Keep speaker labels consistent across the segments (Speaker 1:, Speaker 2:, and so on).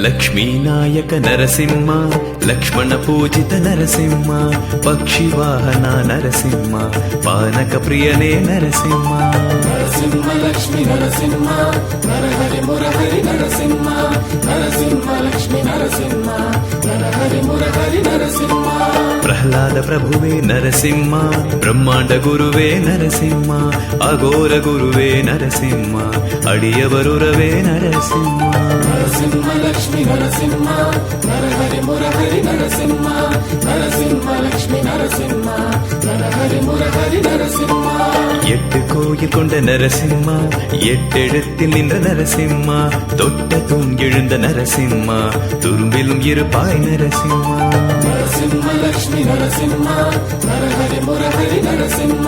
Speaker 1: లక్ష్మీనాయక నరసింహ లక్ష్మణ పూజిత నరసింహ పక్షివాహన నరసింహ పానక ప్రియనే నరసింహ
Speaker 2: నరసింహ లక్ష్మీ నరసింహ నరహరి మురహరి నరసింహ నరసింహ లక్ష్మీ నరసింహ నరహరి మురహరి నరసింహ
Speaker 1: ప్రహ్లాద ప్రభువే నరసింహ బ్రహ్మాండ గురువే నరసింహ అఘోర గురువే నరసింహ అడియవరురవే నరసింహ
Speaker 2: నరసింహ లక్ష్మీ నరసింహ నరహరి మురహరి నరసింహ నరసింహ లక్ష్మీ నరసింహ నరహరి మురహరి నరసింహ
Speaker 1: எட்டு கோயில் கொண்ட நரசிம்மா எட்டெழுத்தில் நின்ற நரசிம்மா தொட்ட தூங்கெழுந்த நரசிம்மா துரும்பிலும் இருப்பாய் நரசிம்மா
Speaker 2: నరసింహ లక్ష్మీ నరసింహ నరహరి మురహరి నరసింహ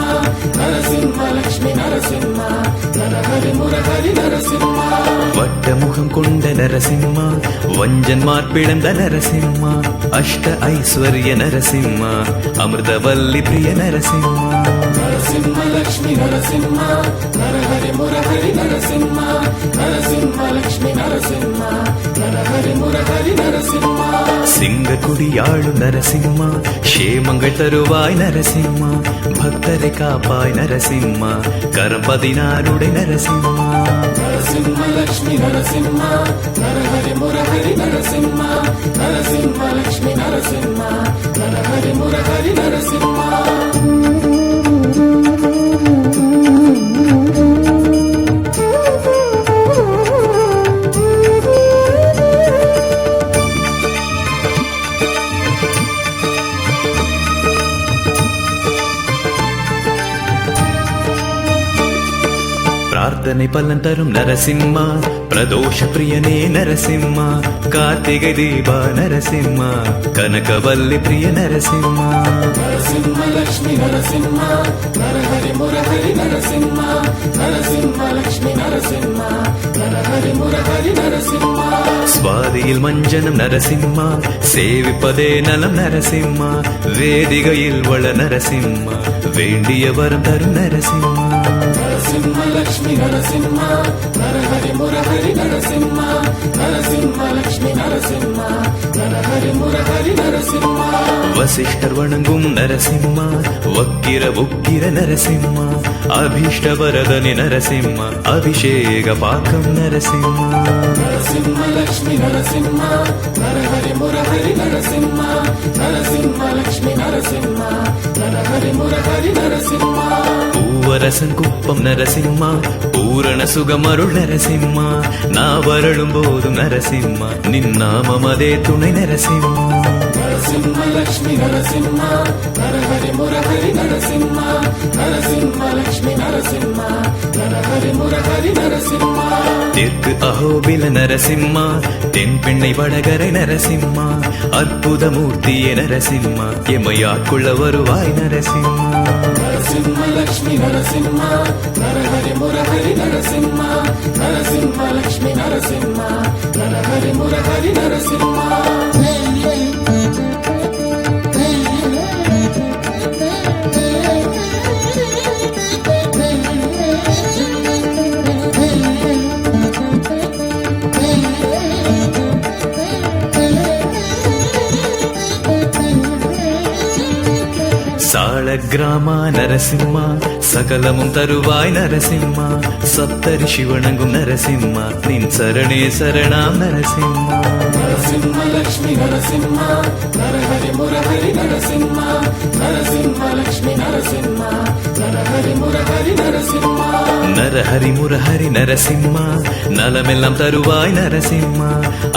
Speaker 2: నరసింహ లక్ష్మీ నరసింహ నరహరి మురహరి నరసింహ
Speaker 1: வட்டமுகம் கொண்ட நரசிம்மா வஞ்சன்மார் பிளந்த நரசிம்மா அஷ்ட ஐஸ்வர்ய நரசிம்மா அமிர்தவல்லி பிரிய நரசிம்மா
Speaker 2: నరసింహ లక్ష్మీ నరసింహ నరహరి మురహరి నరసింహ నరసింహ లక్ష్మీ నరసింహ నరహరి మురహరి నరసింహ
Speaker 1: சிங்கக்குடியாளும் நரசிம்மா க்ஷேமங்கள் தருவாய் நரசிம்மா பக்தரை காப்பாய் நரசிம்மா கரம் 16 நரசிம்மா
Speaker 2: నరసింహ లక్ష్మీ నరసింహ నరహరి మురహరి నరసింహ నరసింహ లక్ష్మీ నరసింహ నరహరి మురహరి నరసింహ
Speaker 1: பிரார்த்தனை பலன் தரும் நரசிம்மா பிரதோஷ பிரியனே நரசிம்மா கார்த்திகை தீபா நரசிம்மா கனகவல்லி பிரிய நரசிம்மா
Speaker 2: నరసింహ లక్ష్మీ నరసింహ నరహరి మురహరి నరసింహ నరసింహ లక్ష్మీ నరసింహ నరహరి మురహరి నరసింహ
Speaker 1: சுவாதியில் மஞ்சனம் நரசிம்மா சேவிப்பதே நலம் நரசிம்மா வேதிகையில் வள நரசிம்மா வேண்டிய வரம் தரும் நரசிம்மா
Speaker 2: నరసింహ లక్ష్మీ నరసింహ నరహరి మురహరి నరసింహ నరసింహ లక్ష్మీ నరసింహ నరహరి మురహరి నరసింహ
Speaker 1: வசிஷ்டர் வணங்கும் நரசிம்மா வக்கிர உக்கிர நரசிம்மா அபீஷ்ட வரதனி நரசிம்மா அபிஷேக பாக்கம் நரசிம்மா
Speaker 2: నరసింహ లక్ష్మీ నరసింహ నరహరి మురహరి నరసింహ నరసింహ లక్ష్మీ నరసింహ నరహరి మురహరి నరసింహ
Speaker 1: பூவரசன் குப்பம் நரசிம்மா பூரண சுகமருள் நரசிம்மா நாவரளும் போதும் நரசிம்மா நின்னாமதே துணை நரசிம்மா
Speaker 2: నరసింహ లక్ష్మీ నరసింహ నరహరి మురహరి నరసింహ నరసింహ లక్ష్మీ నరసింహ నరహరి మురహరి నరసింహ
Speaker 1: தெற்கு அகோபில நரசிம்மா தென் பெண்ணை வடகரை நரசிம்மா அற்புத மூர்த்தியே நரசிம்மா எமையாட்கொள்ள வருவாய் நரசிம்மா
Speaker 2: నరసింహ లక్ష్మీ నరసింహ నరహరి మురహరి నరసింహ నరసింహ లక్ష్మీ నరసింహ నరహరి మురహరి నరసింహ
Speaker 1: சாளக்கிராமா நரசிம்மா சகலமும் தருவாய் நரசிம்மா சப்தரிஷி வணங்கும் நரசிம்மா நின் சரணே சரணாம் நரசிம்மா
Speaker 2: నరసింహ లక్ష్మీ నరసింహ నరహరి మురహరి నరసింహ నరసింహ లక్ష్మీ నరసింహ నరహరి మురహరి నరసింహ
Speaker 1: நரஹரி முரஹரி நரசிம்மா நலமெல்லாம் தருவாய் நரசிம்மா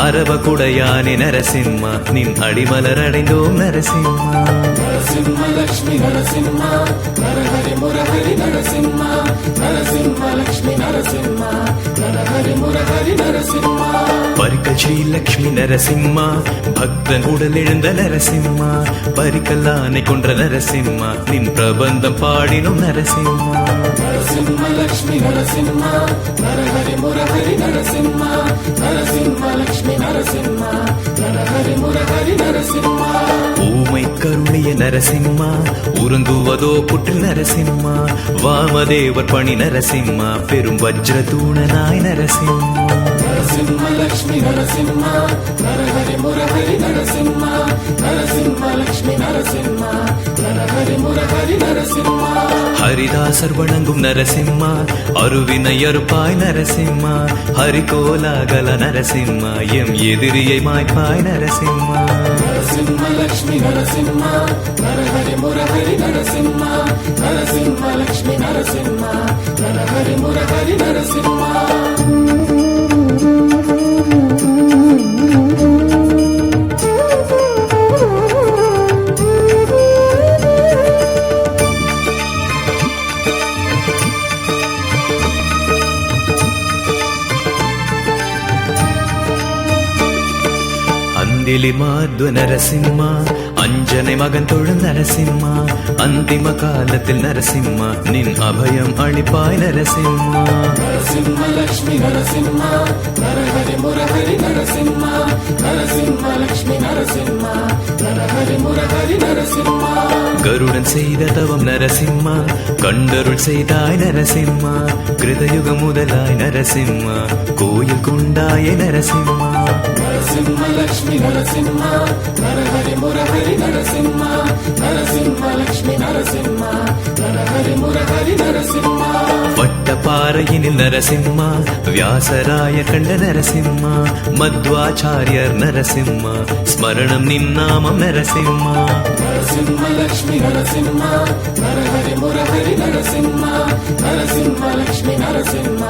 Speaker 1: அரவகுடையானே நரசிம்மா நின் அடிமலர் அடைந்தோம் நரசிம்மா
Speaker 2: నరసింహ లక్ష్మీ నరసింహ నరహరి మురహరి నరసింహ నరసింహ లక్ష్మీ నరసింహ నరహరి మురహరి నరసింహ
Speaker 1: பரிக்கல் ஸ்ரீ லக்ஷ்மி நரசிம்மா பக்தன் உடல் எழுந்த நரசிம்மா பரிக்கல்லானை கொன்ற நரசிம்மா நின் பிரபந்தம் பாடினோம் நரசிம்மா
Speaker 2: నరసింహ లక్ష్మీ నరసింహ నరహరి మురహరి నరసింహ నరసింహ లక్ష్మీ నరసింహ నరహరి మురహరి నరసింహ
Speaker 1: ஊமை கருணிய நரசிம்மா உறங்குவதோ புற்றில் நரசிம்மா வாமதேவர் பணி நரசிம்மா பெரும் வஜ்ர தூணனாய் நரசிம்மா
Speaker 2: నరసింహ లక్ష్మీ నరసింహ హర హరి మురహరి నరసింహ నరసింహ లక్ష్మీ నరసింహ హర హరి మురహరి నరసింహ
Speaker 1: ஹரிதாசர் வணங்கும் நரசிம்மா அருவினை அறுப்பாய் நரசிம்மா ஹரிகோலாகல நரசிம்மா எம் எதிரியை மாய்ப்பாய் நரசிம்மா
Speaker 2: నరసింహ లక్ష్మీ నరసింహ హర హరి మురహరి నరసింహ నరసింహ లక్ష్మీ నరసింహ హర హరి మురహరి నరసింహ
Speaker 1: அந்திலி மாத்வ நரசிம்மா அஞ்சனை மகன் தொழு நரசிம்மா அந்திம காலத்தில் நரசிம்மா நின் அபயம் அளிப்பாய் நரசிம்மா
Speaker 2: నరసింహ లక్ష్మీ నరసింహ హర హరి మురహరి నరసింహ నరసింహ లక్ష్మీ నరసింహ హర హరి మురహరి నరసింహ
Speaker 1: கருடன் செய்த தவம் நரசிம்மா கண்டருள் செய்தாய் நரசிம்மா கிருதயுக முதலாய் நரசிம்மா கோயில் கொண்டாய நரசிம்மா
Speaker 2: నరసింహ లక్ష్మీ నరసింహ హర హరి మురహరి నరసింహ నరసింహ లక్ష్మీ నరసింహ హర హరి మురహరి నరసింహ
Speaker 1: வட்ட பாறையினில் நரசிம்மா வியாசராய கண்ட நரசிம்மா மத்வாச்சாரியர் நரசிம்மா ஸ்மரணம் நின்னாமம் நரசிம்மா
Speaker 2: నరసింహ లక్ష్మీ నరసింహ హర హరి మురహరి నరసింహ నరసింహ లక్ష్మీ నరసింహ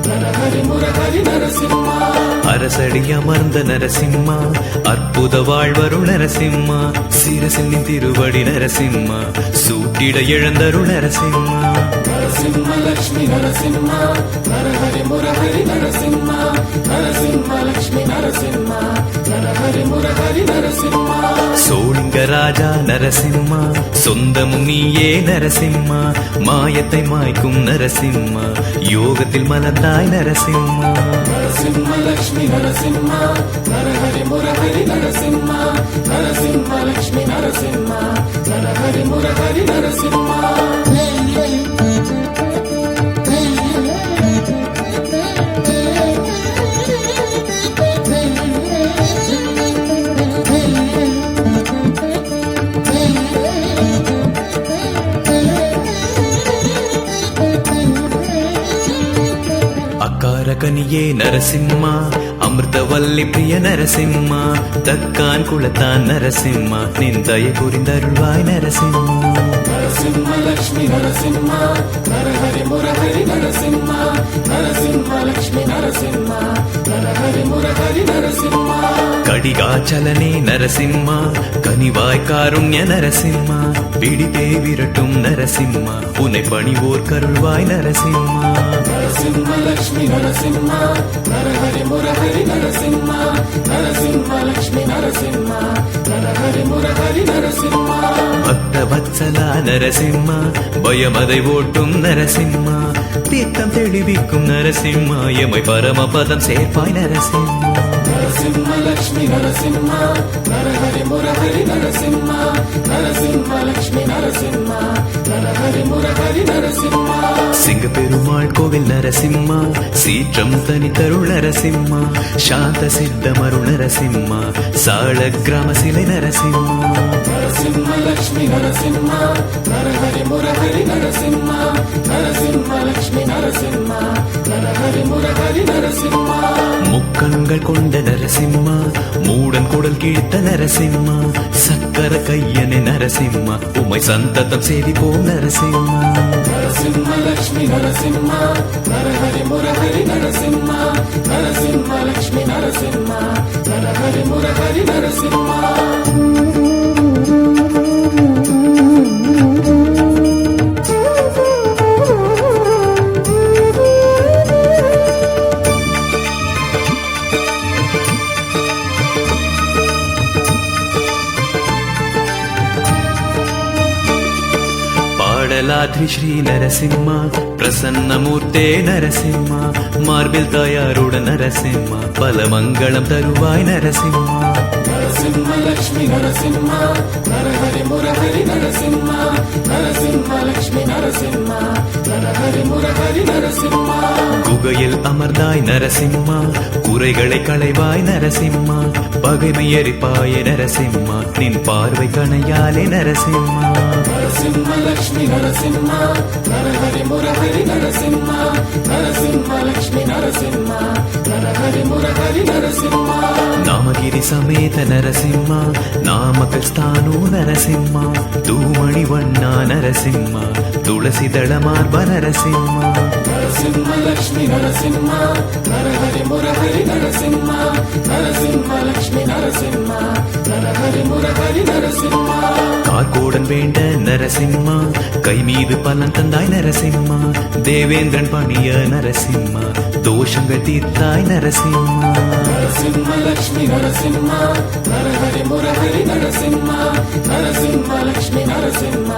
Speaker 2: హర హరి మురహరి నరసింహ
Speaker 1: அரசடி அமர்ந்த நரசிம்மா அற்புத வாழ்வருள் நரசிம்மா சிரசில் நின் திருவடி நரசிம்மா சூட்டிட எழுந்தருள் நரசிம்மா
Speaker 2: నరసింహ లక్ష్మీ నరసింహ హర హరి మురహరి నరసింహ నరసింహ లక్ష్మీ నరసింహ హర హరి మురహరి నరసింహ
Speaker 1: சோழிங்க ராஜா நரசிம்மா சொந்தமும் நீயே நரசிம்மா மாயத்தை மாய்க்கும் நரசிம்மா யோகத்தில் மலர்ந்தாய் நரசிம்மா
Speaker 2: నరసింహ లక్ష్మీ నరసింహ హర హరి మురహరి నరసింహ నరసింహ లక్ష్మీ నరసింహ హర హరి మురహరి నరసింహ
Speaker 1: அக்காரகனியே நரசிம்மா அமிர்தவல்லி பிரிய நரசிம்மா தக்கான் குளத்தான் நரசிம்மா நின் தயை புரிந்தருள்வாய் நரசிம்மா
Speaker 2: నరసింహ లక్ష్మీ నరసింహ హర హరి మురహరి నరసింహ నరసింహ లక్ష్మీ నరసింహ హర హరి మురహరి నరసింహ
Speaker 1: கடிகாச்சலனே நரசிம்மா கனிவாய் காருண்ய நரசிம்மா பிடித்தே விரட்டும் நரசிம்மா உன்னை பணிவோர் கருள்வாய் நரசிம்மா
Speaker 2: నరసింహ లక్ష్మీ నరసింహ హర హరి మురహరి నరసింహ నరసింహ లక్ష్మీ నరసింహ హర హరి మురహరి నరసింహ
Speaker 1: பக்த வத்சலா நரசிம்மா பயமதை ஓட்டும் நரசிம்மா தீர்த்தம் தெளிவிக்கும் நரசிம்மா எமை பரமபதம் சேர்ப்பாய் நரசிம்மா
Speaker 2: నరసింహ లక్ష్మీ నరసింహ హర హరి మురహరి నరసింహ నరసింహ లక్ష్మీ నరసింహ హర హరి మురహరి నరసింహ
Speaker 1: சிங்க பெருமாள் கோவில் நரசிம்மா சீற்றம் தனித்தருள் நரசிம்மா சாந்த சித்தமருள் நரசிம்மா சாள கிராம சிலை நரசிம்மா
Speaker 2: నరసింహ లక్ష్మీ నరసింహ హర హరి మురహరి నరసింహ నరసింహ లక్ష్మీ నరసింహ హర హరి మురహరి నరసింహ
Speaker 1: முக்கண்கள் கொண்ட நரசிம்மா மூடன் குடல் கீழ்த்த நரசிம்மா சக்கர கையனே நரசிம்மா உமை சந்ததம் சேவிப்போம் நரசிம்மா
Speaker 2: నరసింహ లక్ష్మీ నరసింహ హర హరి మురహరి నరసింహ నరసింహ లక్ష్మీ నరసింహ హర హరి మురహరి నరసింహ
Speaker 1: பாடலாத்ரி ஸ்ரீ நரசிம்மா பிரசன்னமூர்த்தே நரசிம்மா மார்பில் தாயாருடன் நரசிம்மா பல மங்களம் தருவாய் நரசிம்மா
Speaker 2: నరసింహ లక్ష్మి నరసింహ నరహరి మురహరి నరసింహ నరసింహ లక్ష్మి నరసింహ నరహరి మురహరి నరసింహ
Speaker 1: குகையில் அமர்ந்தாய் நரசிம்மா குறைகளை களைவாய் நரசிம்மா பகைமை எரிப்பாய நரசிம்மா நின் பார்வை கணையாலே நரசிம்மா
Speaker 2: నరసింహ లక్ష్మి నరసింహ నరహరి మురహరి నరసింహ నరసింహ లక్ష్మి నరసింహ నరహరి మురహరి నరసింహ
Speaker 1: நாமகிரி சமேத நரசிம்மா நாமக்கல் ஸ்தானு நரசிம்மா தூமணி வண்ணா நரசிம்மா துளசி தளமார்ப நரசிம்மா
Speaker 2: నరసింహ లక్ష్మి నరసింహ నరహరి మురహరి నరసింహ నరసింహ లక్ష్మి నరసింహ నరహరి మురహరి నరసింహ
Speaker 1: கார்கோடன் வேண்ட நரசிம்மா கை மீது பலன் தந்தாய் நரசிம்மா தேவேந்திரன் பணிய நரசிம்மா தோஷங்கள் தீர்த்தாய் நரசிம்மா
Speaker 2: నరసింహ లక్ష్మి నరసింహ నరహరి మురహరి నరసింహ నరసింహ లక్ష్మి నరసింహ